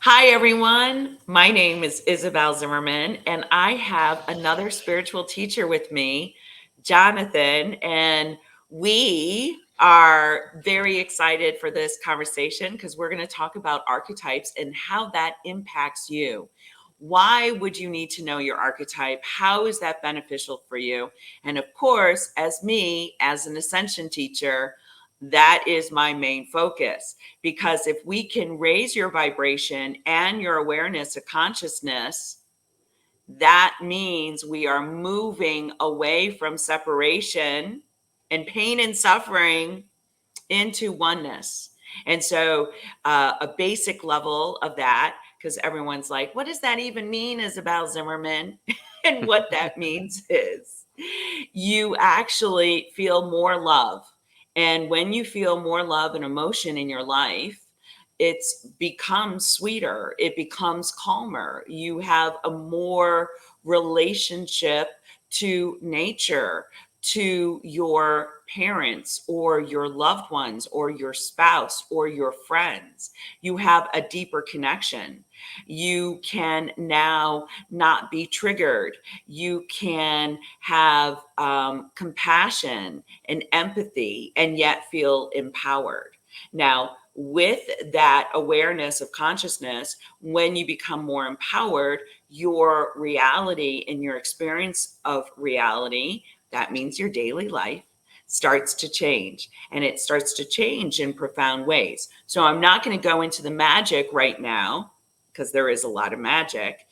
Hi, everyone. My name is Isabel Zimmerman, and I have another spiritual teacher with me, Jonathan. And we are very excited for this conversation because we're going to talk about archetypes and how that impacts you. Why would you need to know your archetype? How is that beneficial for you? And of course, as me, as an ascension teacher, that is my main focus, because if we can raise your vibration and your awareness of consciousness, that means we are moving away from separation and pain and suffering into oneness. And so, a basic level of that, because everyone's like, what does that even mean, Isabel Zimmerman? And what that means is you actually feel more love. And when you feel more love and emotion in your life, it's becomes sweeter, it becomes calmer, you have a more relationship to nature, to your parents or your loved ones or your spouse or your friends. You have a deeper connection. You can now not be triggered. You can have compassion and empathy and yet feel empowered. Now, with that awareness of consciousness, when you become more empowered, your reality and your experience of reality, that means your daily life, starts to change, and it starts to change in profound ways. So I'm not going to go into the magic right now because there is a lot of magic,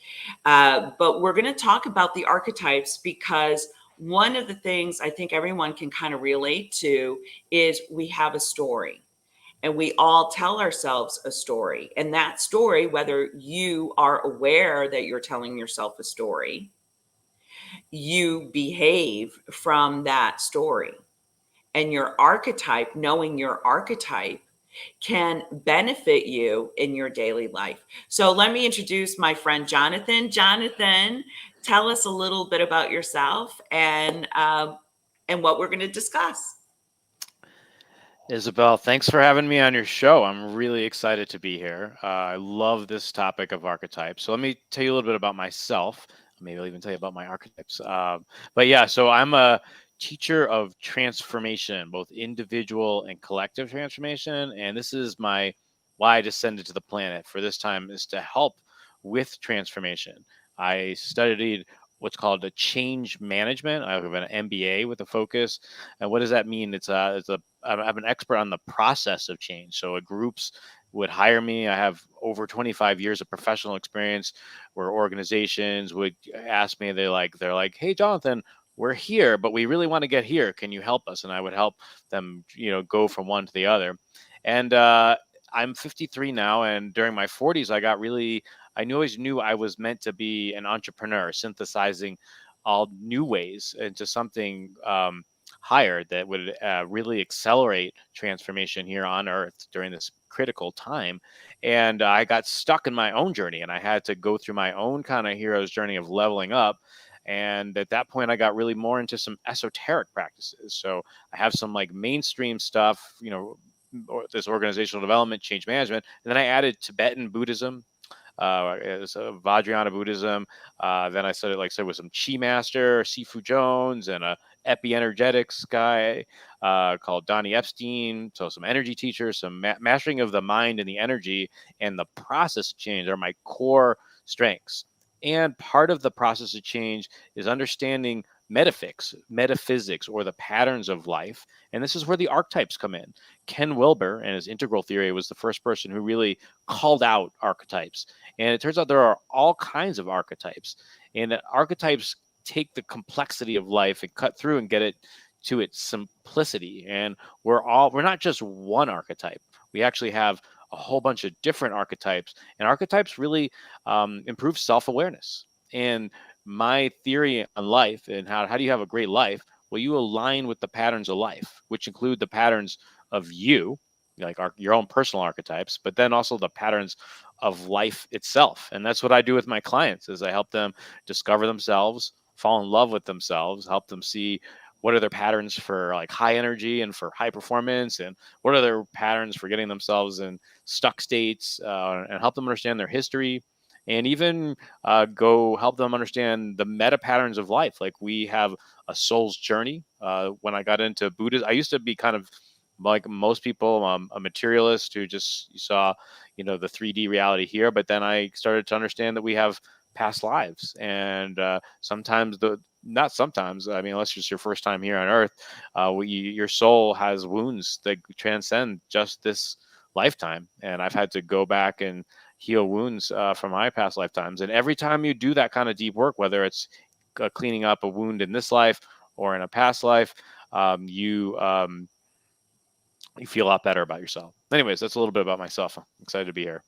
but we're going to talk about the archetypes, because one of the things I think everyone can kind of relate to is we have a story, and we all tell ourselves a story. And that story, whether you are aware that you're telling yourself a story, you behave from that story. And your archetype, knowing your archetype, can benefit you in your daily life. So let me introduce my friend Jonathan. Jonathan, tell us a little bit about yourself and what we're going to discuss. Isabel, thanks for having me on your show. I'm really excited to be here. I love this topic of archetypes. So let me tell you a little bit about myself. Maybe I'll even tell you about my archetypes. But yeah, so I'm a teacher of transformation, both individual and collective transformation. And this is my why I descended to the planet for this time, is to help with transformation. I studied what's called a change management. I have an MBA with a focus. And what does that mean? I'm an expert on the process of change. So groups would hire me. I have over 25 years of professional experience where organizations would ask me, they're like, hey, Jonathan, we're here, but we really want to get here. Can you help us? And I would help them, go from one to the other. And I'm 53 now. And during my 40s, I always knew I was meant to be an entrepreneur, synthesizing all new ways into something higher that would really accelerate transformation here on Earth during this critical time. And I got stuck in my own journey, and I had to go through my own kind of hero's journey of leveling up. And at that point, I got really more into some esoteric practices. So I have some like mainstream stuff, this organizational development, change management. And then I added Tibetan Buddhism, Vajrayana Buddhism. Then I studied, like I said, with some Chi Master, Sifu Jones, and a epi-energetics guy called Donnie Epstein. So some energy teachers, some mastering of the mind and the energy and the process of change are my core strengths. And part of the process of change is understanding metaphysics, or the patterns of life. And this is where the archetypes come in. Ken Wilber and his integral theory was the first person who really called out archetypes. And it turns out there are all kinds of archetypes. And that archetypes take the complexity of life and cut through and get it to its simplicity. And we're not just one archetype. We actually have a whole bunch of different archetypes. And archetypes really improve self-awareness. And my theory on life, and how do you have a great life? Well, you align with the patterns of life, which include the patterns of you, like your own personal archetypes, but then also the patterns of life itself. And that's what I do with my clients, is I help them discover themselves, fall in love with themselves, help them see what are their patterns for like high energy and for high performance, and what are their patterns for getting themselves in stuck states, and help them understand their history, and even go help them understand the meta patterns of life. Like we have a soul's journey. When I got into Buddhism, I used to be kind of like most people, a materialist who just saw, the 3D reality here. But then I started to understand that we have past lives, and sometimes not sometimes. I mean, unless it's your first time here on Earth, your soul has wounds that transcend just this lifetime. And I've had to go back and heal wounds from my past lifetimes. And every time you do that kind of deep work, whether it's cleaning up a wound in this life or in a past life, you feel a lot better about yourself. Anyways, that's a little bit about myself. I'm excited to be here.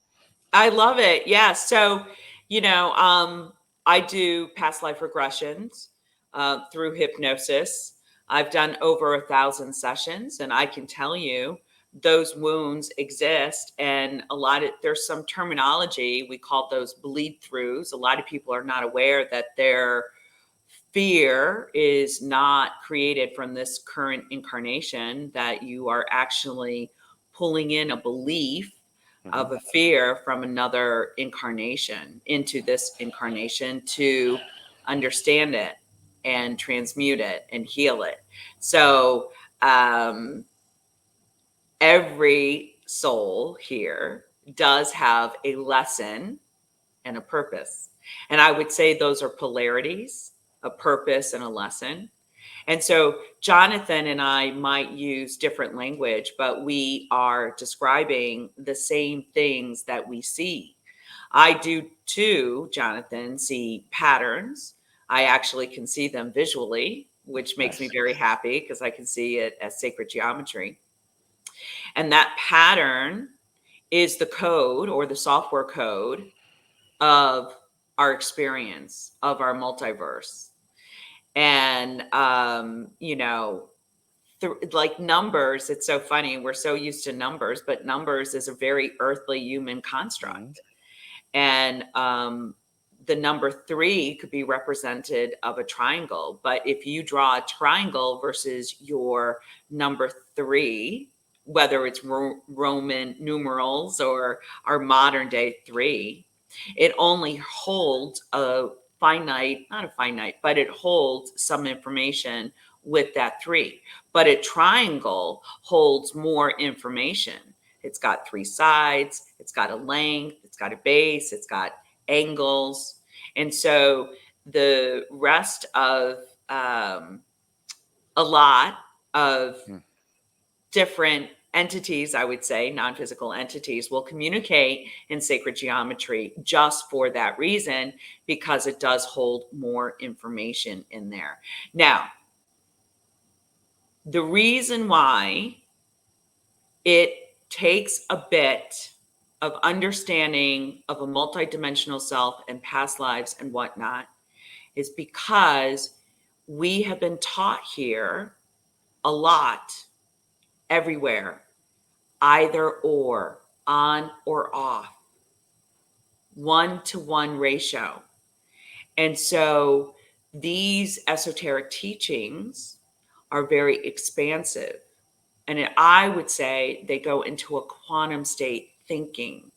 I love it. Yeah. So, I do past life regressions through hypnosis. I've done over 1,000 sessions, and I can tell you those wounds exist. And there's some terminology, we call those bleed throughs. A lot of people are not aware that their fear is not created from this current incarnation, that you are actually pulling in a belief of a fear from another incarnation into this incarnation to understand it and transmute it and heal it. So, every soul here does have a lesson and a purpose. And I would say those are polarities, a purpose and a lesson. And so Jonathan and I might use different language, but we are describing the same things that we see. I do too, Jonathan, see patterns. I actually can see them visually, which makes me Nice. very happy because I can see it as sacred geometry. And that pattern is the code or the software code of our experience, of our multiverse. And, like numbers, it's so funny. We're so used to numbers, but numbers is a very earthly human Mm-hmm. construct. And the number 3 could be represented of a triangle. But if you draw a triangle versus your number 3, whether it's Roman numerals or our modern day 3, it only holds a finite, not a finite, but it holds some information with that 3. But a triangle holds more information. It's got 3 sides, it's got a length, it's got a base, it's got angles. And so the rest of a lot of different entities, I would say, non physical entities, will communicate in sacred geometry just for that reason, because it does hold more information in there. Now, the reason why it takes a bit of understanding of a multidimensional self and past lives and whatnot is because we have been taught here a lot everywhere, either or, on or off, 1-to-1 ratio. And so these esoteric teachings are very expansive. And I would say they go into a quantum state thinking.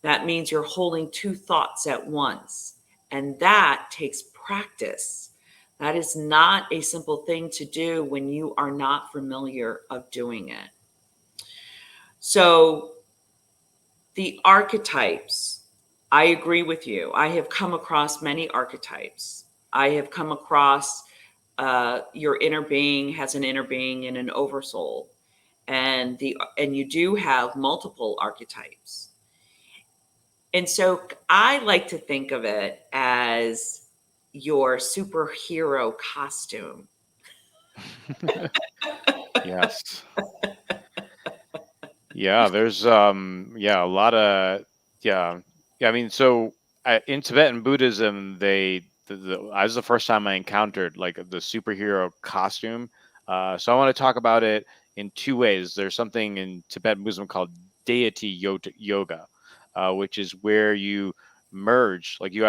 That means you're holding 2 thoughts at once. And that takes practice. That is not a simple thing to do when you are not familiar of doing it. So the archetypes, I agree with you. I have come across many archetypes. I have come across your inner being has an inner being and an oversoul, and you do have multiple archetypes. And so I like to think of it as your superhero costume. Yes. Yeah, there's a lot of yeah. Yeah, I mean, so in Tibetan Buddhism, that was the first time I encountered like the superhero costume. So I want to talk about it in 2 ways. There's something in Tibetan Buddhism called deity yoga, which is where you merge, like you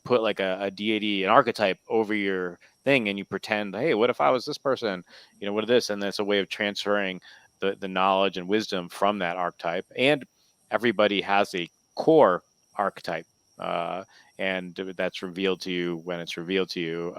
put like a deity, an archetype over your thing, and you pretend, hey, what if I was this person? What is this? And that's a way of transferring the knowledge and wisdom from that archetype. And everybody has a core archetype, uh, and that's revealed to you when it's revealed to you.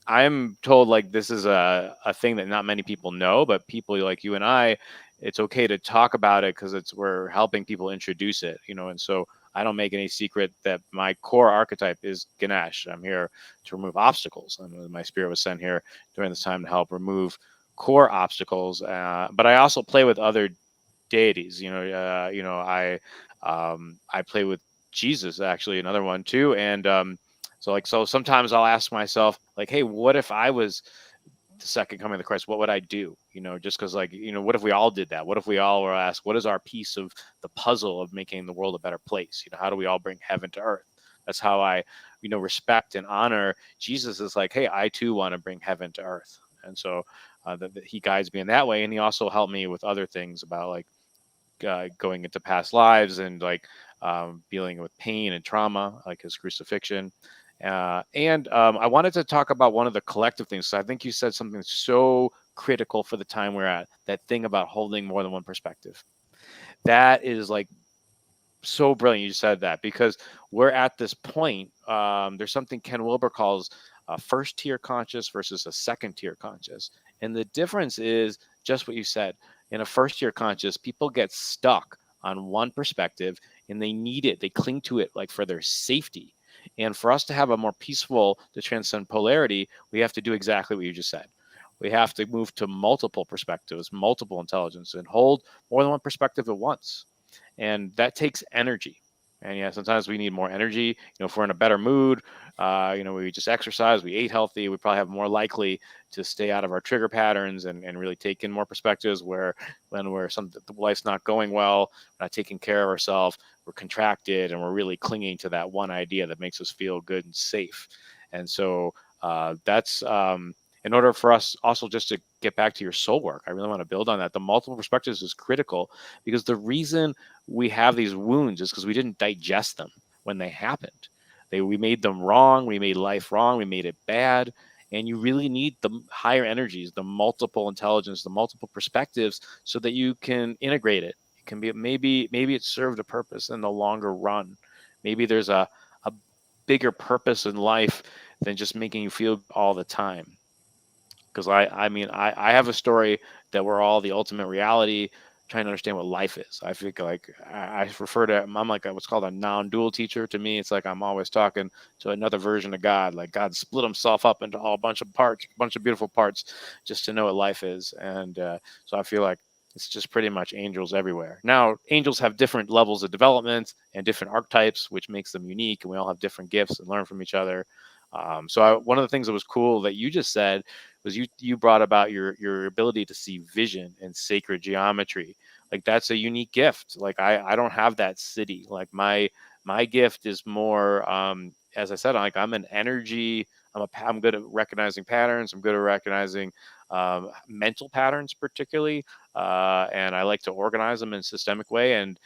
I'm told like this is a thing that not many people know, but people like you and I, it's okay to talk about it because we're helping people introduce it, and so I don't make any secret that my core archetype is Ganesh. I'm here to remove obstacles, and my spirit was sent here during this time to help remove core obstacles. But I also play with other deities. I play with Jesus, actually, another one too, and so sometimes I'll ask myself like, hey, what if I was the second coming of the Christ? What would I do? Just because, like, what if we all did that? What if we all were asked, what is our piece of the puzzle of making the world a better place? How do we all bring heaven to earth? That's how I, respect and honor Jesus. Is like, hey, I too want to bring heaven to earth, and so he guides me in that way, and he also helped me with other things about like going into past lives and like dealing with pain and trauma, like his crucifixion. And I wanted to talk about one of the collective things. So I think you said something so critical for the time we're at, that thing about holding more than one perspective. That is like so brilliant you said that, because we're at this point. There's something Ken Wilber calls a first tier conscious versus a second tier conscious. And the difference is just what you said. In a first tier conscious, people get stuck on one perspective and they need it. They cling to it like for their safety. And for us to have a more peaceful, to transcend polarity, we have to do exactly what you just said. We have to move to multiple perspectives, multiple intelligence, and hold more than one perspective at once, and that takes energy. And yeah, sometimes we need more energy. If we're in a better mood, we just exercise, we ate healthy, we probably have more likely to stay out of our trigger patterns and really take in more perspectives. Where when the life's not going well, we're not taking care of ourselves, we're contracted, and we're really clinging to that one idea that makes us feel good and safe. And so that's in order for us also, just to get back to your soul work, I really want to build on that. The multiple perspectives is critical, because the reason we have these wounds is because we didn't digest them when they happened. We made them wrong. We made life wrong. We made it bad. And you really need the higher energies, the multiple intelligence, the multiple perspectives, so that you can integrate it. It can be, maybe it served a purpose in the longer run. Maybe there's a bigger purpose in life than just making you feel all the time. Because I have a story that we're all the ultimate reality, trying to understand what life is. I feel like I refer to, I'm like what's called a non-dual teacher. To me, it's like I'm always talking to another version of God. Like God split himself up into a bunch of parts, a bunch of beautiful parts, just to know what life is. And so I feel like it's just pretty much angels everywhere. Now, angels have different levels of development and different archetypes, which makes them unique, and we all have different gifts and learn from each other. One of the things that was cool that you just said was you brought about your ability to see vision and sacred geometry. Like that's a unique gift. Like I don't have that city. Like my gift is more, as I said, I'm an energy. I'm good at recognizing patterns. I'm good at recognizing mental patterns, particularly, and I like to organize them in a systemic way. And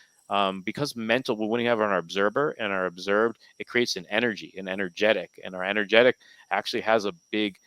because mental, when you have our observer and our observed, it creates an energy, an energetic, and our energetic actually has a big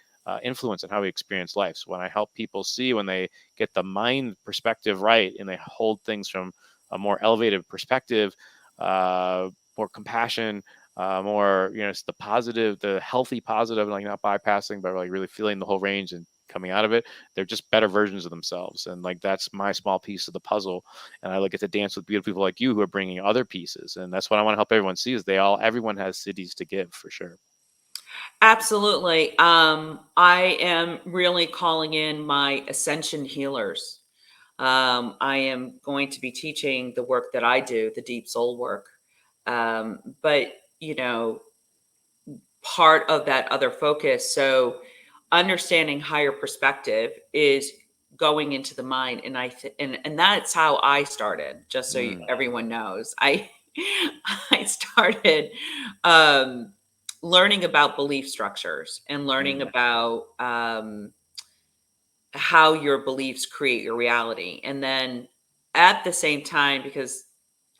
influence on how we experience life. So when I help people see, when they get the mind perspective right and they hold things from a more elevated perspective, more compassion, more, it's the positive, the healthy positive, like not bypassing, but like really feeling the whole range and coming out of it, they're just better versions of themselves. And like that's my small piece of the puzzle. And I get to dance with beautiful people like you who are bringing other pieces. And that's what I want to help everyone see, is everyone has cities to give, for sure. Absolutely. I am really calling in my ascension healers. I am going to be teaching the work that I do, the deep soul work. But, you know, part of that other focus. So, understanding higher perspective is going into the mind, and and that's how I started. Just so Mm, everyone knows, I I started um, learning about belief structures and learning mm, about how your beliefs create your reality, and then at the same time, because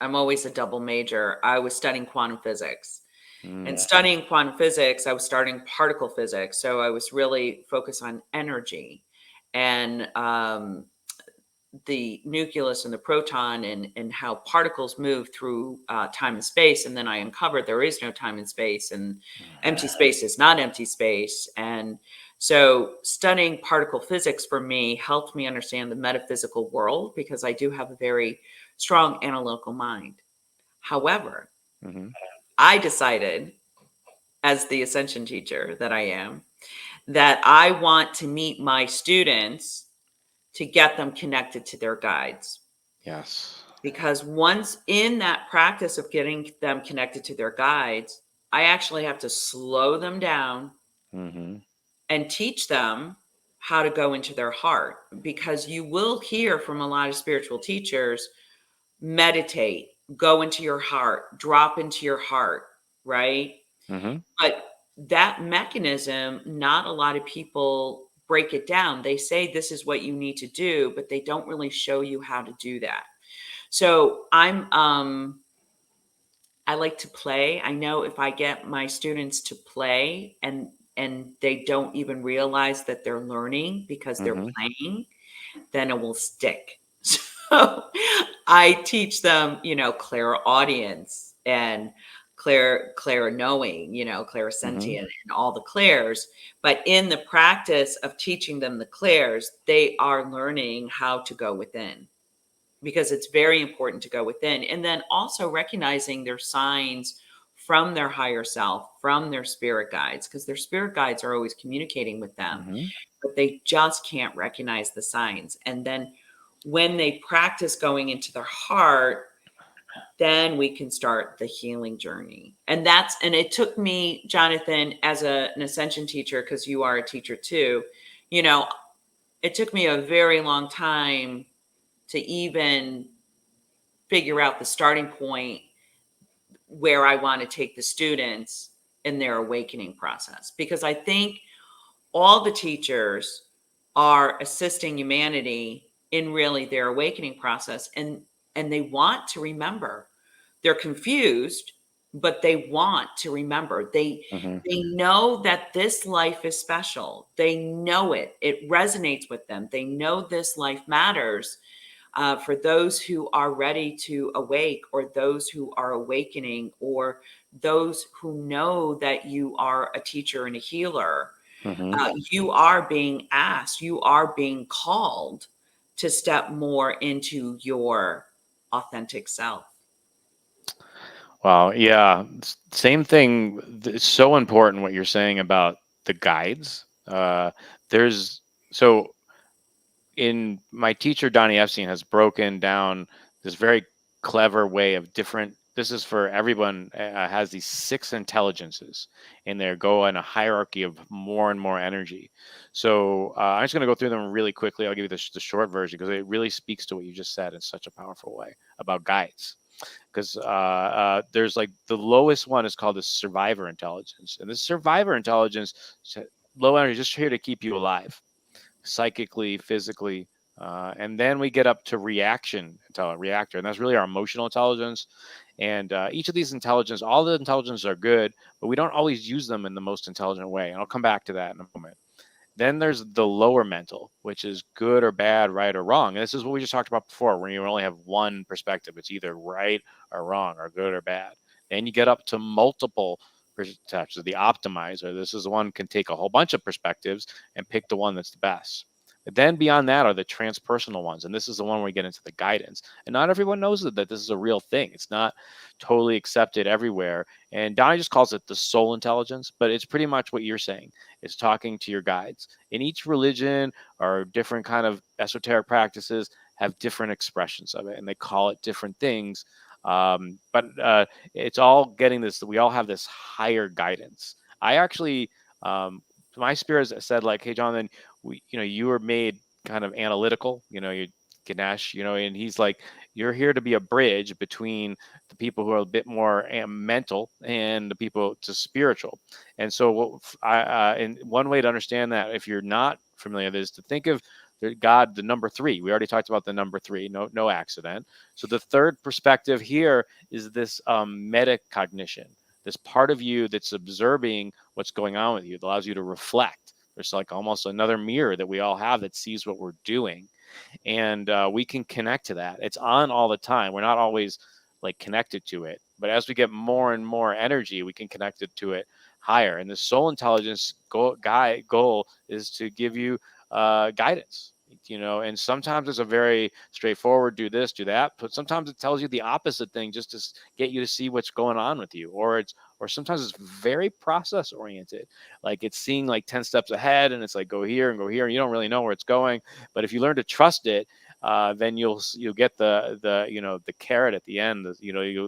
I'm always a double major. I was studying quantum physics. And Mm, studying quantum physics, I was starting particle physics. So I was really focused on energy and the nucleus and the proton and how particles move through time and space. And then I uncovered there is no time and space, and empty space is not empty space. And so studying particle physics for me helped me understand the metaphysical world because I do have a very strong analytical mind. However, mm-hmm. I decided, as the ascension teacher that I am, that I want to meet my students to get them connected to their guides. Yes. Because once in that practice of getting them connected to their guides, I actually have to slow them down Mm-hmm. and teach them how to go into their heart. Because you will hear from a lot of spiritual teachers, meditate, go into your heart, drop into your heart, right? Mm-hmm. But that mechanism, not a lot of people break it down. They say this is what you need to do, but they don't really show you how to do that. So I like to play. I know if I get my students to play and they don't even realize that they're learning because they're Mm-hmm. playing, then it will stick. So I teach them, clairaudience and clear knowing, Mm-hmm. clairsentient and all the clairs. But in the practice of teaching them the clairs, they are learning how to go within, because it's very important to go within. And then also recognizing their signs from their higher self, from their spirit guides, because their spirit guides are always communicating with them, Mm-hmm. but they just can't recognize the signs. And then when they practice going into their heart, then we can start the healing journey. And it took me, Jonathan, as an ascension teacher, because you are a teacher too, you know, it took me a very long time to even figure out the starting point where I want to take the students in their awakening process. Because I think all the teachers are assisting humanity in really their awakening process, and they want to remember. They're confused, but they want to remember. Mm-hmm. They know that this life is special. They know it. It resonates with them. They know this life matters, for those who are ready to awake, or those who are awakening, or those who know that you are a teacher and a healer. Mm-hmm. You are being asked, you are being called to step more into your authentic self. Wow. Yeah. Same thing. It's so important what you're saying about the guides. There's so in my teacher Donnie Epstein has broken down this very clever way of different. This is for everyone. Has these six intelligences, and they go in a hierarchy of more and more energy. So I'm just going to go through them really quickly. I'll give you the short version because it really speaks to what you just said in such a powerful way about guides. Because there's like the lowest one is called the survivor intelligence, and this survivor intelligence, low energy, just here to keep you alive psychically, physically. And then we get up to reactor, and that's really our emotional intelligence. And each of these intelligence, all the intelligence are good, but we don't always use them in the most intelligent way. And I'll come back to that in a moment. Then there's the lower mental, which is good or bad, right or wrong. And this is what we just talked about before, when you only have one perspective. It's either right or wrong, or good or bad. Then you get up to multiple perspectives, the optimizer. This is the one can take a whole bunch of perspectives and pick the one that's the best. But then beyond that are the transpersonal ones. And this is the one where we get into the guidance. And not everyone knows that this is a real thing. It's not totally accepted everywhere. And Donnie just calls it the soul intelligence, but it's pretty much what you're saying. It's talking to your guides. In each religion or different kind of esoteric practices have different expressions of it, and they call it different things. But it's all getting this. We all have this higher guidance. I actually, my spirit said like, "Hey, Jonathan, you were made kind of analytical. You Ganesh, and he's like, you're here to be a bridge between the people who are a bit more mental and the people to spiritual. And so, and one way to understand that, if you're not familiar with this, to think of God, the number three. We already talked about the number three. No accident. So the third perspective here is this metacognition, this part of you that's observing what's going on with you. It allows you to reflect. There's like almost another mirror that we all have that sees what we're doing, and we can connect to that. It's on all the time. We're not always like connected to it, but as we get more and more energy, we can connect it to it higher. And the soul intelligence goal is to give you guidance, and sometimes it's a very straightforward, do this, do that, but sometimes it tells you the opposite thing just to get you to see what's going on with you, or sometimes it's very process oriented, like it's seeing like 10 steps ahead, and it's like go here and go here, and you don't really know where it's going. But if you learn to trust it, then you'll get the carrot at the end.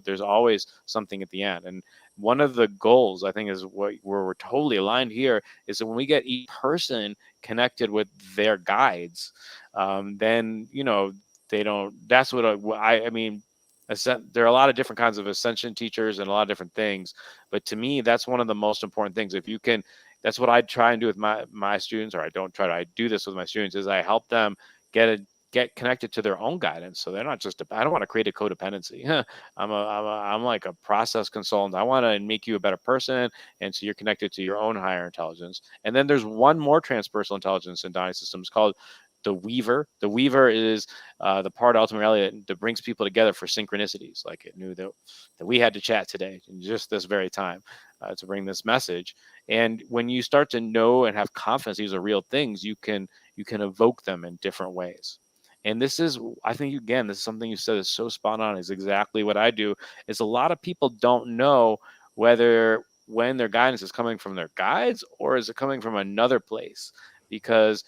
There's always something at the end. And one of the goals, I think, is where we're totally aligned here, is that when we get each person connected with their guides, then they don't. That's what I mean. There are a lot of different kinds of ascension teachers and a lot of different things, but to me, that's one of the most important things. If you can, that's what I try and do with my students, or I don't try to. I do this with my students, is I help them get connected to their own guidance, so they're not just. I don't want to create a codependency. I'm like a process consultant. I want to make you a better person, and so you're connected to your own higher intelligence. And then there's one more transpersonal intelligence in Donnie's system. It's called the Weaver. The Weaver is the part ultimately that brings people together for synchronicities. Like it knew that we had to chat today in just this very time to bring this message. And when you start to know and have confidence these are real things, you can evoke them in different ways. And this is, I think, again, this is something you said is so spot on, is exactly what I do. Is a lot of people don't know when their guidance is coming from their guides or is it coming from another place, because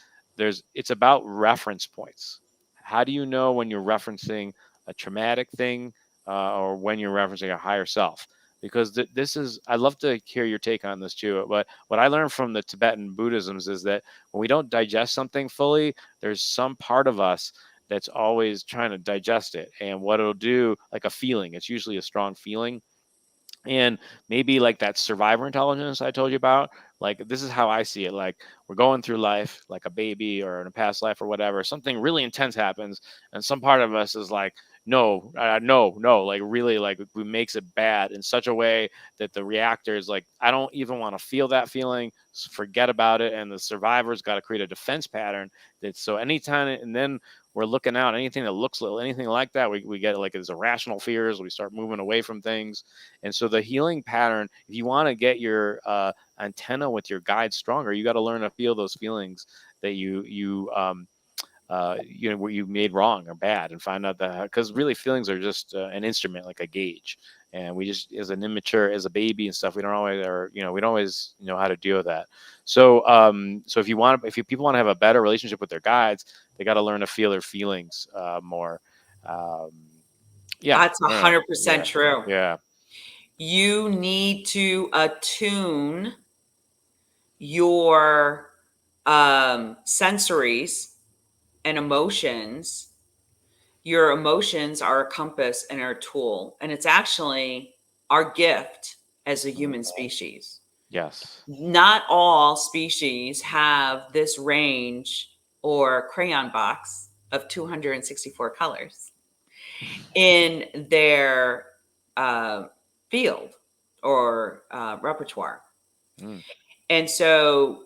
it's about reference points. How do you know when you're referencing a traumatic thing or when you're referencing a higher self? Because this is, I'd love to hear your take on this too. But what I learned from the Tibetan Buddhisms is that when we don't digest something fully, there's some part of us that's always trying to digest it. And what it'll do, like a feeling, it's usually a strong feeling, and maybe like that survivor intelligence I told you about, like this is how I see it. Like we're going through life like a baby or in a past life or whatever, something really intense happens, and some part of us is like, no, no, like really, like it makes it bad in such a way that the reactor is like, I don't even want to feel that feeling, forget about it. And the survivor's got to create a defense pattern that, so anytime, and then we're looking out anything that looks little, anything like that, we get like as irrational fears, we start moving away from things. And so the healing pattern, if you want to get your antenna with your guide stronger, you got to learn to feel those feelings that what you made wrong or bad, and find out that, because really feelings are just an instrument, like a gauge, and we just, as an immature, as a baby and stuff, we don't always know how to deal with that. So so if people want to have a better relationship with their guides, they got to learn to feel their feelings more. um, yeah, That's I don't know. 100% true. Yeah. You need to attune your sensories and emotions. Your emotions are a compass and our tool, and it's actually our gift as a human species. Yes. Not all species have this range or crayon box of 264 colors in their uh, field or repertoire. Mm. And so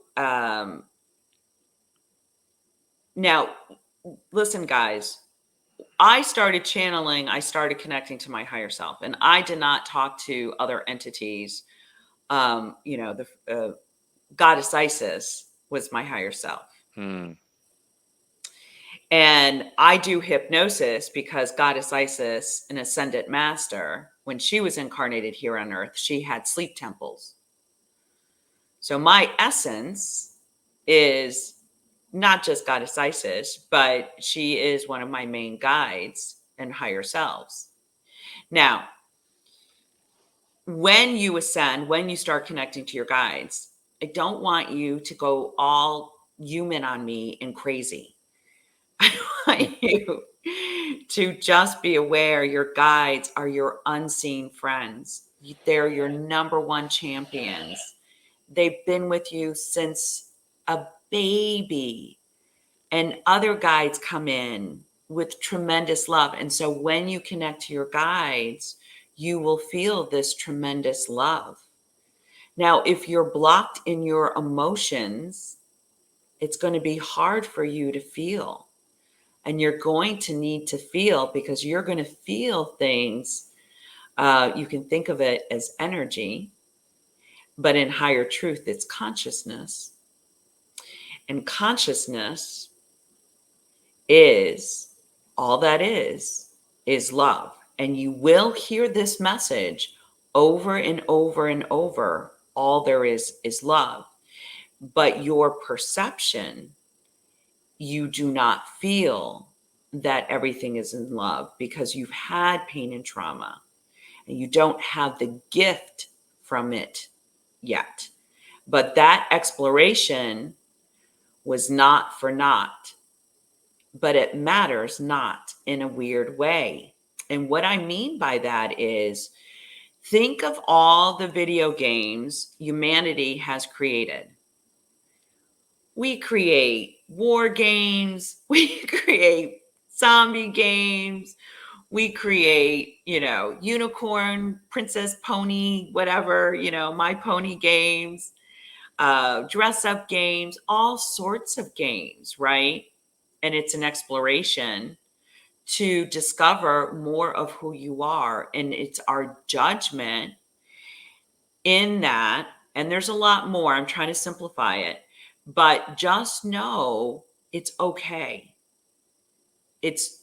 now, listen, guys, I started channeling, I started connecting to my higher self, and I did not talk to other entities. The goddess Isis was my higher self. Mm. And I do hypnosis because Goddess Isis, an ascended master, when she was incarnated here on earth, she had sleep temples. So my essence is not just Goddess Isis, but she is one of my main guides and higher selves. Now, when you ascend, when you start connecting to your guides, I don't want you to go all human on me and crazy. I want you to just be aware your guides are your unseen friends. They're your number one champions. They've been with you since a baby. and other guides come in with tremendous love. And so when you connect to your guides, you will feel this tremendous love. Now, if you're blocked in your emotions, it's going to be hard for you to feel. And you're going to need to feel, because you're going to feel things. You can think of it as energy, but in higher truth, it's consciousness. And consciousness is all that is love. And you will hear this message over and over and over. All there is love. But your perception, you do not feel that everything is in love because you've had pain and trauma and you don't have the gift from it yet. But that exploration was not for naught, but it matters not in a weird way. And what I mean by that is, think of all the video games humanity has created. We create war games, we create zombie games, we create, unicorn, princess, pony, whatever, my pony games, dress up games, all sorts of games, right? And it's an exploration to discover more of who you are. And it's our judgment in that. And there's a lot more. I'm trying to simplify it, but just know it's okay. It's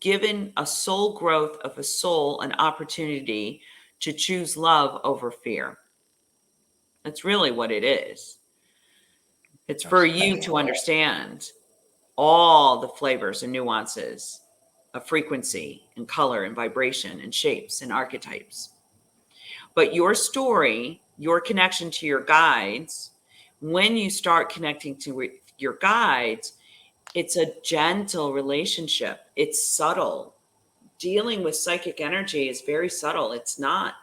given a soul growth of a soul an opportunity to choose love over fear. That's really what it is. It's for Yes. you to understand all the flavors and nuances of frequency and color and vibration and shapes and archetypes. But your story, your connection to your guides, when you start connecting to your guides, it's a gentle relationship. It's subtle. Dealing with psychic energy is very subtle. It's not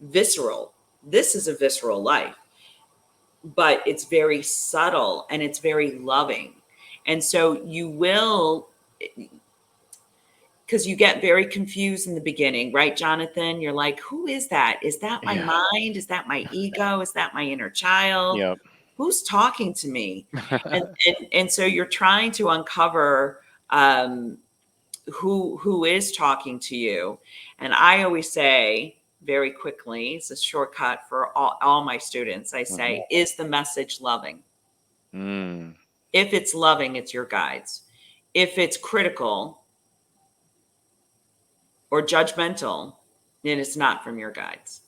visceral. This is a visceral life, but it's very subtle and it's very loving. And so you will, because you get very confused in the beginning, right, Jonathan? You're like, who is that? Is that my Yeah. mind? Is that my ego? Is that my inner child? Yep. Who's talking to me? And so you're trying to uncover um, who is talking to you. And I always say very quickly, it's a shortcut for all my students. I Mhm. say, is the message loving? Mm. If it's loving, it's your guides. If it's critical or judgmental, then it's not from your guides.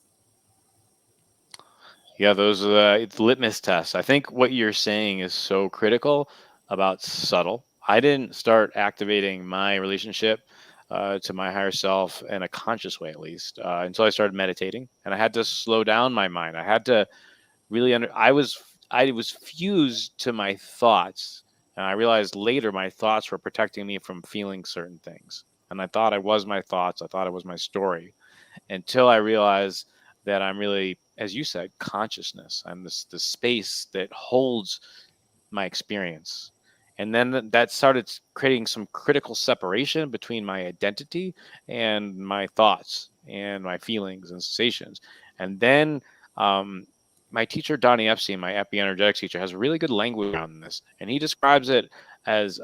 Yeah, those are it's litmus tests. I think what you're saying is so critical about subtle. I didn't start activating my relationship to my higher self in a conscious way, at least, until I started meditating, and I had to slow down my mind. I had to really I was fused to my thoughts, and I realized later my thoughts were protecting me from feeling certain things, and I thought I was my thoughts. I thought it was my story, until I realize that I'm really, as you said, consciousness. I'm the space that holds my experience. And then that started creating some critical separation between my identity and my thoughts and my feelings and sensations. And then um, my teacher, Donnie Epstein, my epi-energetics teacher, has really good language around this. And he describes it as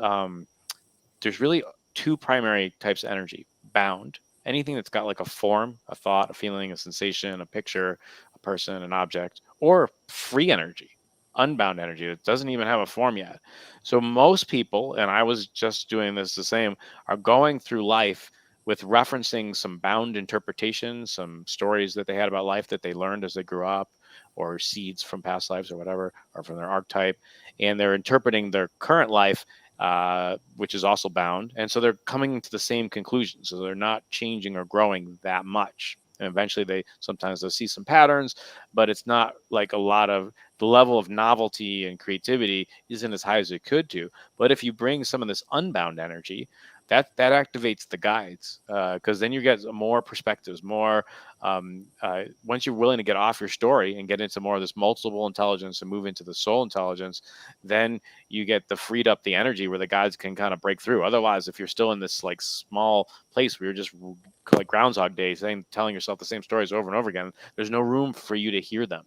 there's really two primary types of energy: bound, anything that's got like a form, a thought, a feeling, a sensation, a picture, a person, an object; or free energy, unbound energy that doesn't even have a form yet. So most people, and I was just doing this the same, are going through life with referencing some bound interpretations, some stories that they had about life that they learned as they grew up, or seeds from past lives or whatever, or from their archetype, and they're interpreting their current life, which is also bound. And so they're coming to the same conclusion. So they're not changing or growing that much. And eventually they'll see some patterns, but it's not like a lot of the level of novelty and creativity isn't as high as it could do. But if you bring some of this unbound energy, that activates the guides, because then you get more perspectives, more once you're willing to get off your story and get into more of this multiple intelligence and move into the soul intelligence, then you get the freed up the energy where the guides can kind of break through. Otherwise, if you're still in this like small place where you're just like Groundhog Day, telling yourself the same stories over and over again, there's no room for you to hear them.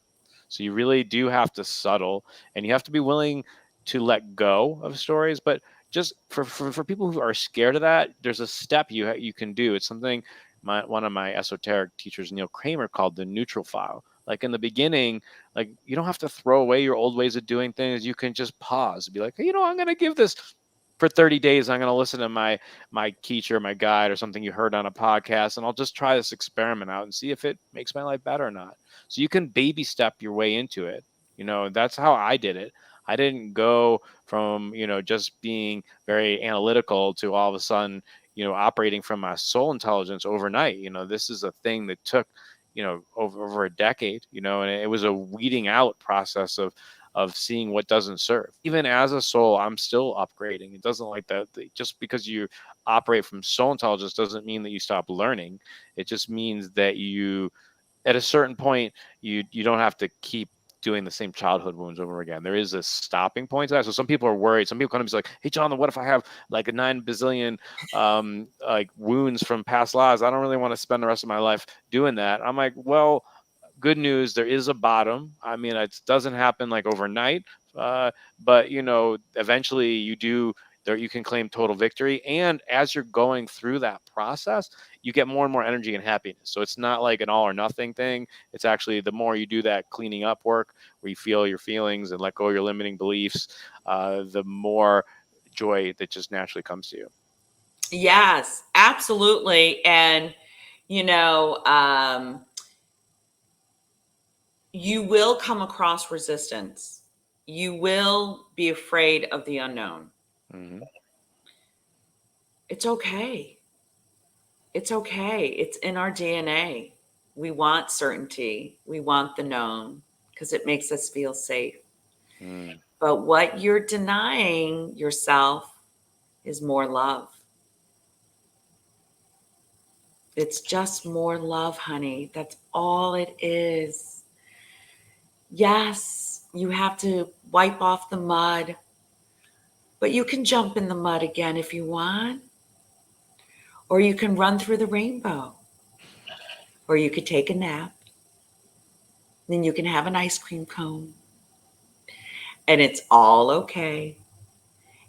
So you really do have to subtle, and you have to be willing to let go of stories. But just for people who are scared of that, there's a step you can do. It's something one of my esoteric teachers, Neil Kramer, called the neutral file. Like in the beginning, like you don't have to throw away your old ways of doing things. You can just pause and be like, hey, I'm going to give this for 30 days. I'm going to listen to my teacher, my guide, or something you heard on a podcast, and I'll just try this experiment out and see if it makes my life better or not. So you can baby step your way into it. That's how I did it. I didn't go from, just being very analytical to all of a sudden, operating from my soul intelligence overnight. This is a thing that took, over a decade, and it was a weeding out process of seeing what doesn't serve. Even as a soul, I'm still upgrading. It doesn't like that. Just because you operate from soul intelligence doesn't mean that you stop learning. It just means that at a certain point, you don't have to keep doing the same childhood wounds over again. There is a stopping point to that. So some people are worried. Some people come to me like, hey, John, what if I have like a 9 bazillion like wounds from past lives? I don't really want to spend the rest of my life doing that. I'm like, well, good news, there is a bottom. I mean, it doesn't happen like overnight, but eventually you do. There, you can claim total victory, and as you're going through that process, you get more and more energy and happiness. So it's not like an all or nothing thing. It's actually the more you do that cleaning up work, where you feel your feelings and let go of your limiting beliefs, the more joy that just naturally comes to you. Yes, absolutely. And, you know, um, you will come across resistance. You will be afraid of the unknown. Mm-hmm. It's okay. It's okay. It's in our DNA. We want certainty. We want the known because it makes us feel safe. Mm. But what you're denying yourself is more love. It's just more love, honey. That's all it is. Yes, you have to wipe off the mud, but you can jump in the mud again if you want, or you can run through the rainbow, or you could take a nap, then you can have an ice cream cone, and it's all okay.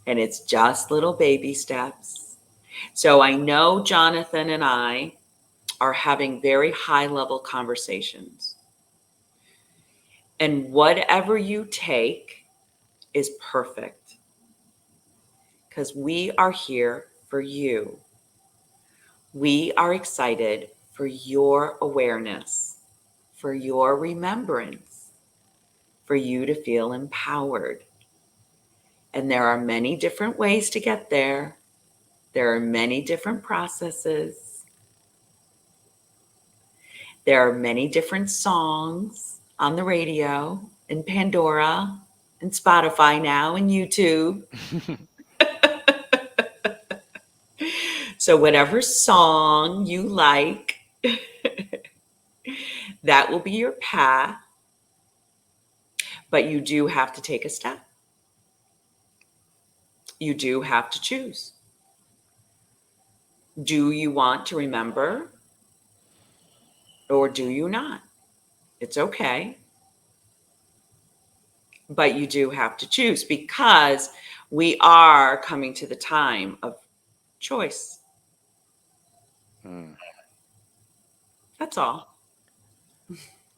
And it's just little baby steps. So I know Jonathan and I are having very high level conversations. And whatever you take is perfect because we are here for you. We are excited for your awareness, for your remembrance, for you to feel empowered. And there are many different ways to get there. There are many different processes. There are many different songs on the radio and Pandora and Spotify now and YouTube. So, whatever song you like, that will be your path. But you do have to take a step. You do have to choose. Do you want to remember or do you not? It's okay. But you do have to choose because we are coming to the time of choice. Mm. That's all.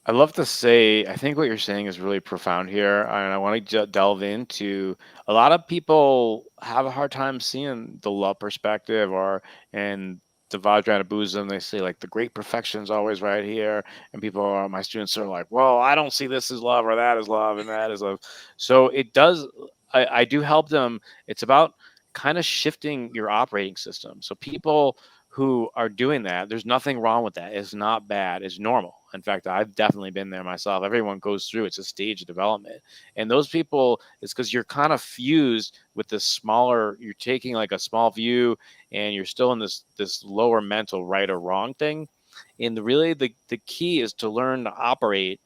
I'd love to say, I think what you're saying is really profound here. And I want to delve into a lot of people have a hard time seeing the love perspective or in the Vajrayana Buddhism. They say like the great perfection is always right here. And people are, my students are like, well, I don't see this as love or that as love and that is love. So it does, I do help them. It's about kind of shifting your operating system. So people who are doing that. There's nothing wrong with that. It's not bad. It's normal. In fact, I've definitely been there myself. Everyone goes through. It's a stage of development. And those people, it's because you're kind of fused with this smaller, you're taking like a small view and you're still in this lower mental right or wrong thing. And really the key is to learn to operate,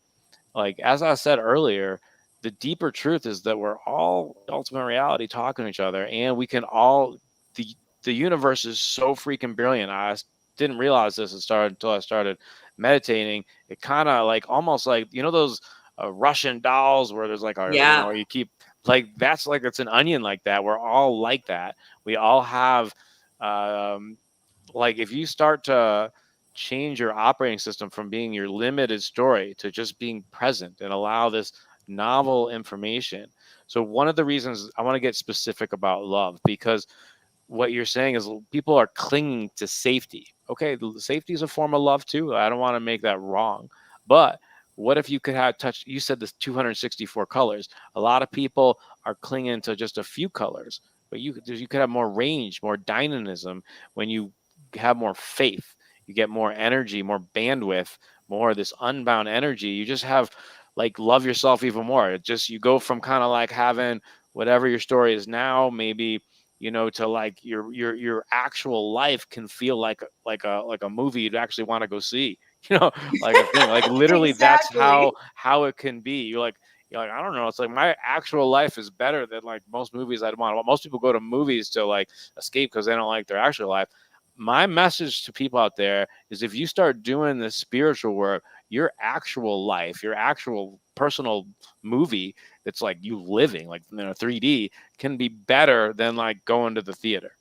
like as I said earlier, the deeper truth is that we're all ultimate reality talking to each other, and we can all the the universe is so freaking brilliant. Didn't realize this until I started meditating. It kind of like almost like those Russian dolls where there's like Yeah. you keep like that's like it's an onion like that. We're all like that. We all have um, like if you start to change your operating system from being your limited story to just being present and allow this novel information. So one of the reasons I want to get specific about love, because what you're saying is people are clinging to safety. Okay, safety is a form of love too. I don't want to make that wrong. But what if you could have touch, you said this 264 colors. A lot of people are clinging to just a few colors, but you could have more range, more dynamism when you have more faith. You get more energy, more bandwidth, more this unbound energy. You just have like love yourself even more. It just you go from kind of like having whatever your story is now, maybe to like your actual life can feel like a movie you'd actually want to go see. Like a thing. Like literally, that's Exactly. how it can be. You're like, I don't know. It's like my actual life is better than like most movies I'd want. Most people go to movies to like escape because they don't like their actual life. My message to people out there is if you start doing this spiritual work, your actual life, your actual personal movie that's like you living like 3D can be better than like going to the theater.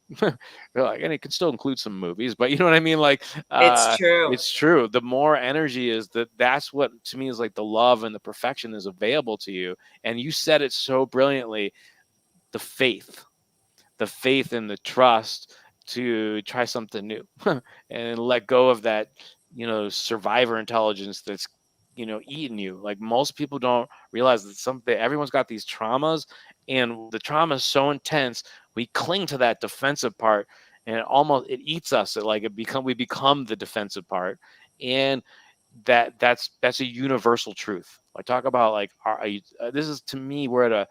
Like, and it can still include some movies, but you know what I mean? Like, It's true. it's true. The more energy is that's what to me is like the love and the perfection is available to you. And you said it so brilliantly, the faith and the trust to try something new and let go of that, survivor intelligence that's, eating you. Like most people don't realize that everyone's got these traumas, and the trauma is so intense, we cling to that defensive part, and it eats us. We become the defensive part, and that's a universal truth. I talk about like, this is to me, we're at a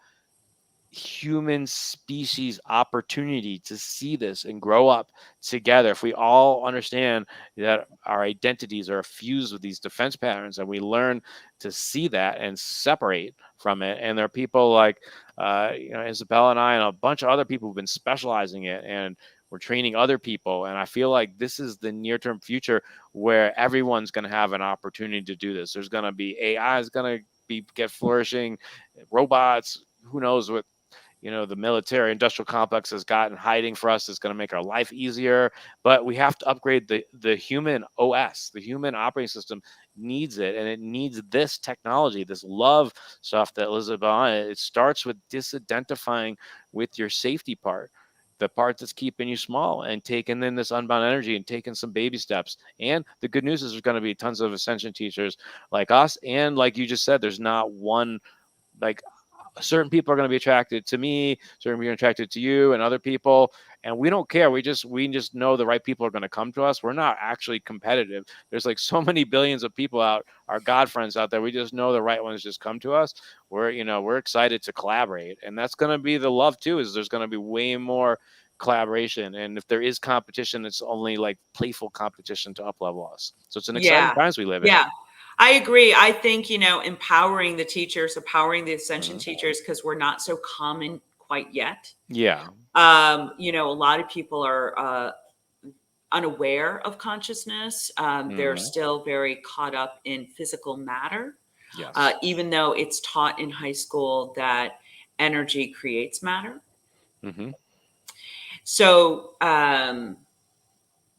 human species opportunity to see this and grow up together. If we all understand that our identities are fused with these defense patterns and we learn to see that and separate from it, and there are people like Isabella and I and a bunch of other people who've been specializing it, and we're training other people, and I feel like this is the near-term future where everyone's going to have an opportunity to do this. There's going to be AI is going to get flourishing, robots, who knows what the military industrial complex has gotten hiding for us is going to make our life easier, but we have to upgrade the human OS. The human operating system needs it, and it needs this technology, this love stuff that Elizabeth, it starts with disidentifying with your safety part, the part that's keeping you small, and taking in this unbound energy and taking some baby steps. And the good news is there's going to be tons of ascension teachers like us, and like you just said, there's not one, like, certain people are going to be attracted to me, certain people are attracted to you and other people, and we don't care. We just know the right people are going to come to us. We're not actually competitive. There's like so many billions of people out, our God friends out there. We just know the right ones just come to us. We're excited to collaborate, and that's going to be the love too, is there's going to be way more collaboration, and if there is competition, it's only like playful competition to up level us. So it's an exciting Yeah. times we live in. Yeah. I agree. I think, empowering the teachers, empowering the ascension Mhm. teachers, because we're not so common quite yet. Yeah. A lot of people are unaware of consciousness. They're Hmm. still very caught up in physical matter, Yes. even though it's taught in high school that energy creates matter. Hmm. So,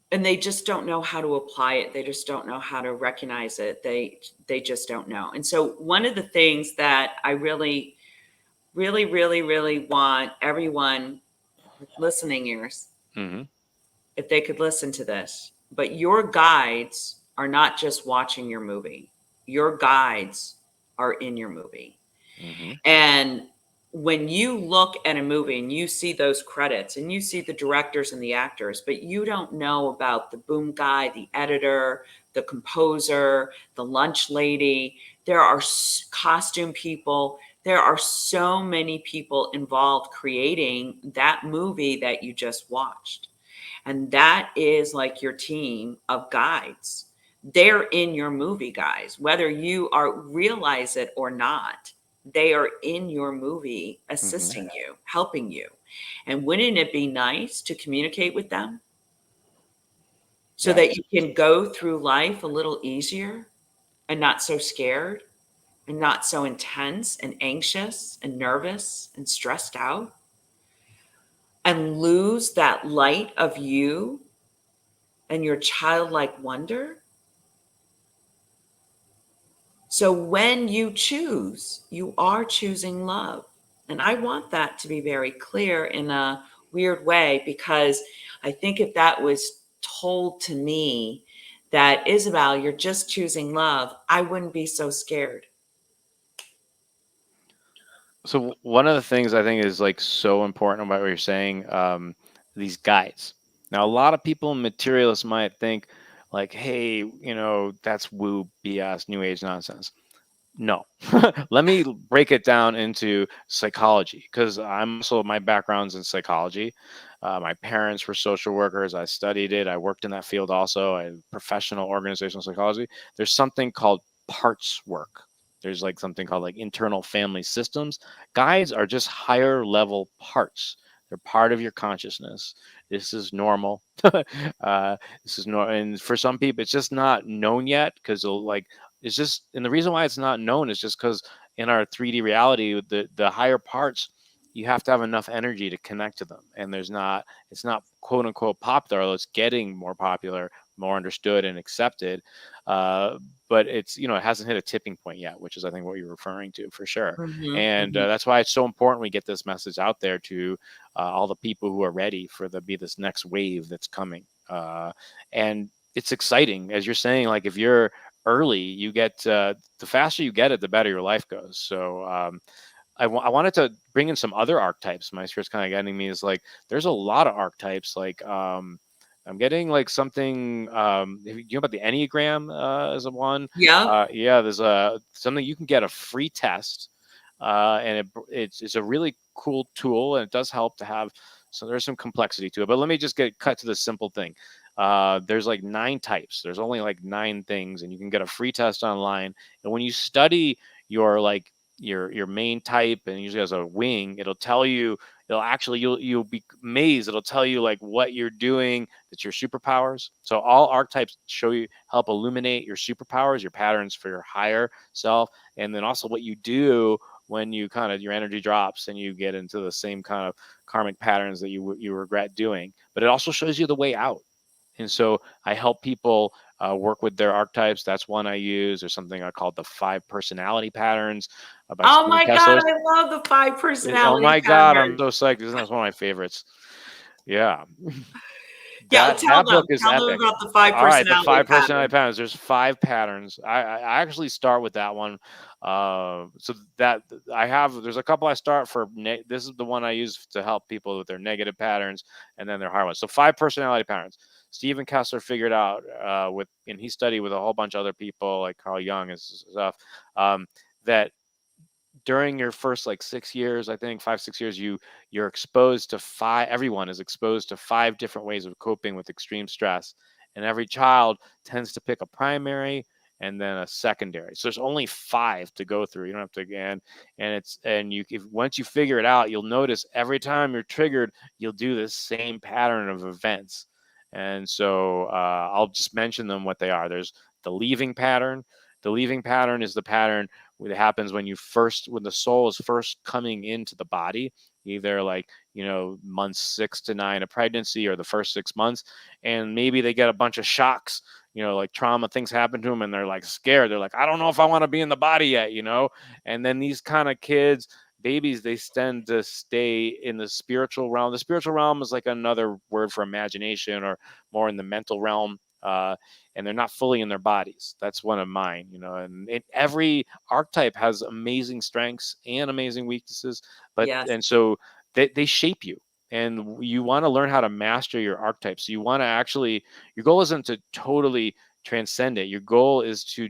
and they just don't know how to apply it. They just don't know how to recognize it. They just don't know. And so, one of the things that I really, really, really, really want everyone with listening ears, Hmm. if they could listen to this, but your guides are not just watching your movie. Your guides are in your movie. Hmm. And when you look at a movie and you see those credits and you see the directors and the actors, but you don't know about the boom guy, the editor, the composer, the lunch lady, there are costume people. There are so many people involved creating that movie that you just watched. And that is like your team of guides. They're in your movie, guys, whether you are realize it or not. They are in your movie, Hmm. assisting you, helping you. And wouldn't it be nice to communicate with them so Yeah. that you can go through life a little easier and not so scared and not so intense and anxious and nervous and stressed out and lose that light of you and your childlike wonder? So when you choose, you are choosing love. And I want that to be very clear in a weird way, because I think if that was told to me that, Isabel, you're just choosing love, I wouldn't be so scared. So one of the things I think is like so important about what you're saying, these guides. Now, a lot of people, materialists, might think like, "Hey, that's woo BS, new age nonsense." No. Let me break it down into psychology, because I'm also, my background's in psychology. My parents were social workers. I studied it. I worked in that field also. I professional organizational psychology. There's something called parts work. There's like something called like internal family systems. Guides are just higher level parts. They're part of your consciousness. This is normal. This is normal, and for some people, it's just not known yet, because like it's just, and the reason why it's not known is just because in our 3D reality, the higher parts, you have to have enough energy to connect to them, and it's not quote unquote popular, although it's getting more popular, more understood and accepted. Uh, but it's, it hasn't hit a tipping point yet, which is, I think, what you're referring to for sure. Mhm, And mhm. that's why it's so important we get this message out there to all the people who are ready for the be this next wave that's coming. And it's exciting, as you're saying, like if you're early, you get the faster you get it, the better your life goes. So I wanted to bring in some other archetypes. My spirit's kind of getting me is like there's a lot of archetypes. Like I'm getting like something. If you know about the Enneagram as a one. Yep. Yeah, there's a something you can get a free test, and it's a really cool tool, and it does help to have. So there's some complexity to it, but let me just get cut to the simple thing. There's like 9 types. There's only like 9 things, and you can get a free test online. And when you study your like your main type, and usually has a wing, it'll tell you. It'll actually you'll be amazed. It'll tell you like what you're doing. That's your superpowers. So all archetypes show you, help illuminate your superpowers, your patterns for your higher self, and then also what you do when you kind of your energy drops and you get into the same kind of karmic patterns that you regret doing. But it also shows you the way out. And so I help people work with their archetypes. That's one I use. There's something I call the 5 personality patterns by Oh Stephen my God, Kessler. I love the 5 Oh personality my God, I'm patterns. so psyched. Isn't that one of my favorites? Yeah. Yeah, That book is tell them epic. about the 5 All right, the personality 5 personality patterns. patterns. There's 5 patterns. I actually start with that one. So that I have. There's a couple I start for. This is the one I use to help people with their negative patterns, and then their hard ones. So 5 personality patterns. Stephen Kessler figured out and he studied with a whole bunch of other people like Carl Jung and stuff. That during your first like 6 years, I think 5, 6 years, you're exposed to five. Everyone is exposed to 5 different ways of coping with extreme stress, and every child tends to pick a primary and then a secondary. So there's only 5 to go through. You don't have to again, and you if once you figure it out, you'll notice every time you're triggered, you'll do this same pattern of events. And so I'll just mention them what they are. There's the leaving pattern. The leaving pattern is the pattern it happens when the soul is first coming into the body, either like months 6 to 9 of pregnancy or the first 6 months, and maybe they get a bunch of shocks, like trauma, things happen to them, and they're like scared. They're like, I don't know if I want to be in the body yet. And then these kind of kids, babies, they tend to stay in the spiritual realm. The spiritual realm is like another word for imagination, or more in the mental realm. and they're not fully in their bodies. That's one of mine, and every archetype has amazing strengths and amazing weaknesses, but Yes. and so they shape you. And you want to learn how to master your archetypes. You want to actually, your goal isn't to totally transcend it. Your goal is to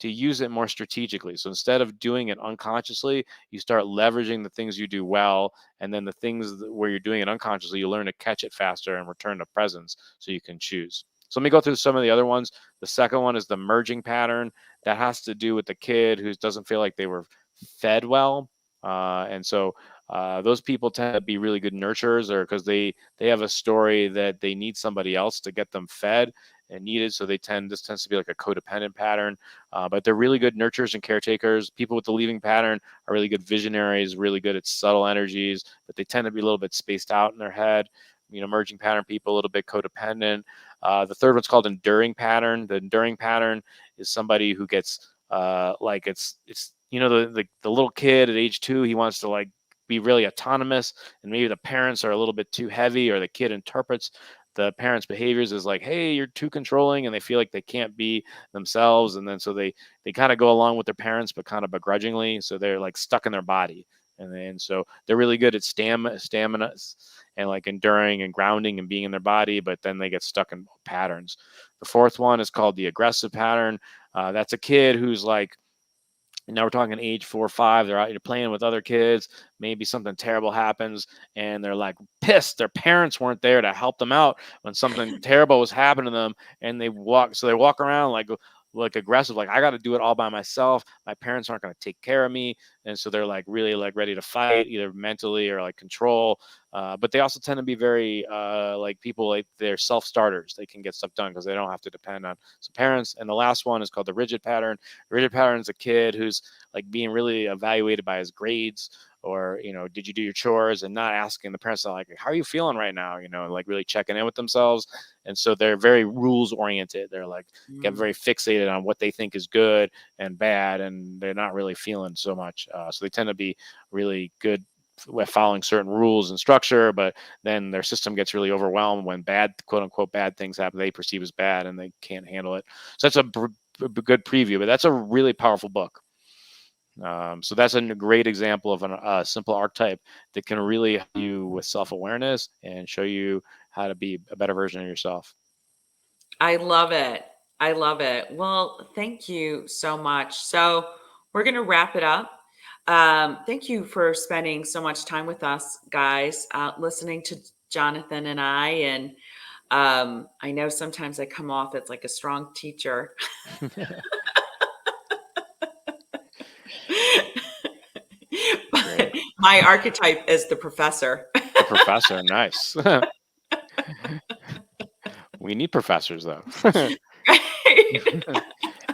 use it more strategically. So instead of doing it unconsciously, you start leveraging the things you do well, and then the things where you're doing it unconsciously, you learn to catch it faster and return to presence so you can choose. So let me go through some of the other ones. The second one is the merging pattern. That has to do with the kid who doesn't feel like they were fed well. And so those people tend to be really good nurturers, or because they have a story that they need somebody else to get them fed and needed. So this tends to be like a codependent pattern. But they're really good nurturers and caretakers. People with the leaving pattern are really good visionaries, really good at subtle energies, but they tend to be a little bit spaced out in their head. Merging pattern people, a little bit codependent. The third one's called enduring pattern. The enduring pattern is somebody who gets like it's the little kid at age 2, he wants to like be really autonomous, and maybe the parents are a little bit too heavy, or the kid interprets the parents' behaviors as like, hey, you're too controlling, and they feel like they can't be themselves, and then so they kind of go along with their parents, but kind of begrudgingly, so they're like stuck in their body. And so they're really good at stamina and like enduring and grounding and being in their body, but then they get stuck in patterns. The fourth one is called the aggressive pattern. That's a kid who's like, now we're talking age 4 or 5. They're out here playing with other kids. Maybe something terrible happens, and they're like pissed. Their parents weren't there to help them out when something terrible was happening to them, and they walk around like aggressive, like I got to do it all by myself. My parents aren't going to take care of me, and so they're like really like ready to fight, either mentally or like control. But they also tend to be very like people, like they're self starters. They can get stuff done because they don't have to depend on some parents. And the last one is called the rigid pattern. The rigid pattern is a kid who's like being really evaluated by his grades, or did you do your chores, and not asking the parents like, how are you feeling right now, like really checking in with themselves. And so they're very rules oriented. They're like get very fixated on what they think is good and bad, and they're not really feeling so much. So they tend to be really good with following certain rules and structure, but then their system gets really overwhelmed when bad, quote unquote, bad things happen they perceive as bad, and they can't handle it. So that's a good preview, but that's a really powerful book. So that's a great example of a simple archetype that can really help you with self-awareness and show you how to be a better version of yourself. I love it. I love it. Well, thank you so much. So we're going to wrap it up. Thank you for spending so much time with us, guys, listening to Jonathan and I. And I know sometimes I come off as like a strong teacher. But Great. my archetype is the professor. The professor, nice. We need professors though.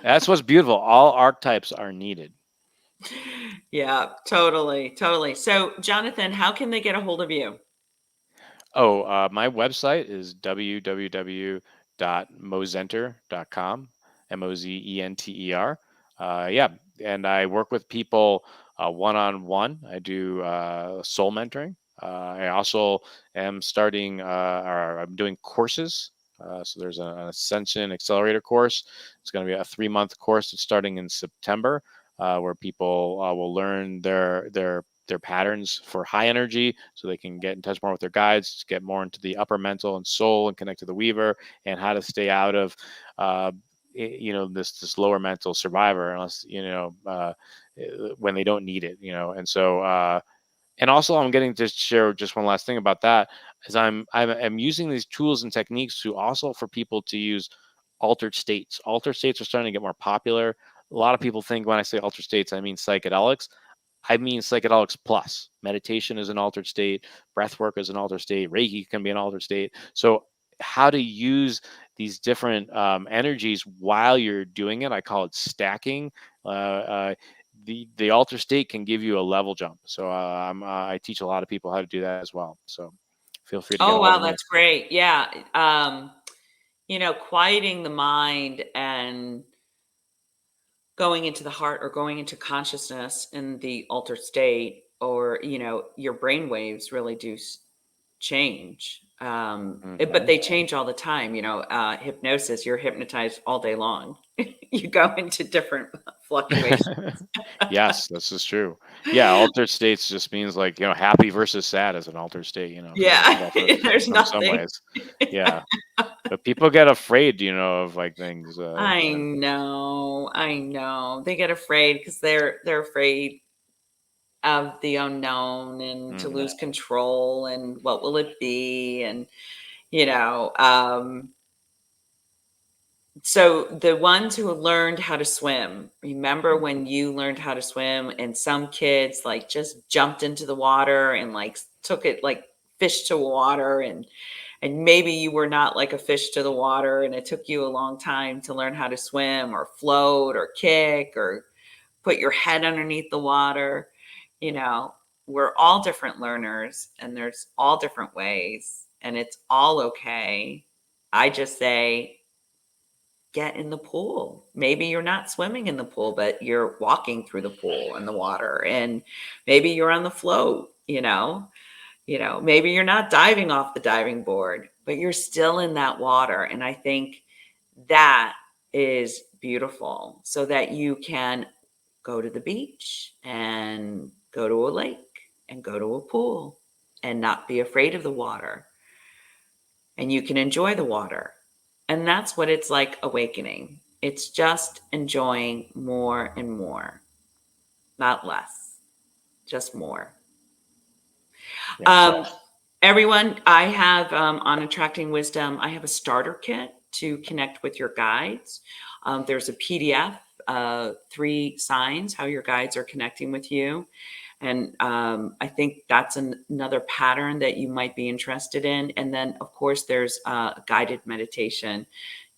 That's what's beautiful. All archetypes are needed. Yeah, totally. Totally. So, Jonathan, how can they get a hold of you? Oh, my website is www.mozenter.com, Mozenter. Yeah, and I work with people one-on-one. I do soul mentoring. I also am starting, or I'm doing courses. So there's an Ascension Accelerator course. It's going to be a 3-month course. It's starting in September, where people will learn their patterns for high energy, so they can get in touch more with their guides, get more into the upper mental and soul, and connect to the weaver, and how to stay out of uh, this lower mental survivor, unless when they don't need it. And so and also, I'm getting to share just one last thing about that, is I'm using these tools and techniques to also for people to use altered states. Altered states are starting to get more popular. A lot of people think when I say altered states, I mean psychedelics. I mean psychedelics plus. Meditation is an altered state. Breath work is an altered state. Reiki can be an altered state. So how to use these different energies while you're doing it, I call it stacking. The alter state can give you a level jump. So I teach a lot of people how to do that as well. So feel free to get Oh, a hold wow, of me. that's great. Yeah. Quieting the mind and going into the heart or going into consciousness in the altered state, or your brain waves really do change. But they change all the time. Hypnosis, you're hypnotized all day long. You go into different fluctuations. Yes, this is true. Yeah, altered states just means like, happy versus sad is an altered state, if you look Yeah, it up there's from some nothing. ways. Yeah. But people get afraid, of like things, I know, I know. They get afraid because they're afraid of the unknown and to Mhm. lose control and what will it be, and you know um so the ones who learned how to swim, remember Mm. when you learned how to swim and some kids like just jumped into the water and like took it like fish to water, and maybe you were not like a fish to the water and it took you a long time to learn how to swim or float or kick or put your head underneath the water. you know we're all different learners and there's all different ways and it's all okay. I just say get in the pool. Maybe you're not swimming in the pool, but you're walking through the pool and the water, and maybe you're on the float. Maybe you're not diving off the diving board, but you're still in that water. And I think that is beautiful, so that you can go to the beach and go to a lake and go to a pool and not be afraid of the water, and you can enjoy the water. And that's what it's like awakening. It's just enjoying more and more, not less, just more. Yes. Um, Everyone, I have on Attracting Wisdom, I have a starter kit to connect with your guides. There's a PDF, 3 signs how your guides are connecting with you. And I think that's another pattern that you might be interested in. And then, of course, there's a guided meditation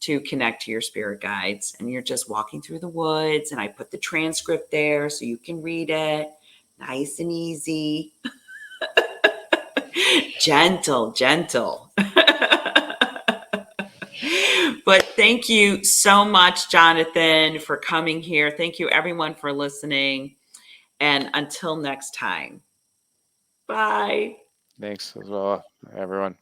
to connect to your spirit guides. And you're just walking through the woods, and I put the transcript there so you can read it nice and easy. Gentle, gentle. But thank you so much, Jonathan, for coming here. Thank you, everyone, for listening. And until next time, bye. Thanks as well, everyone.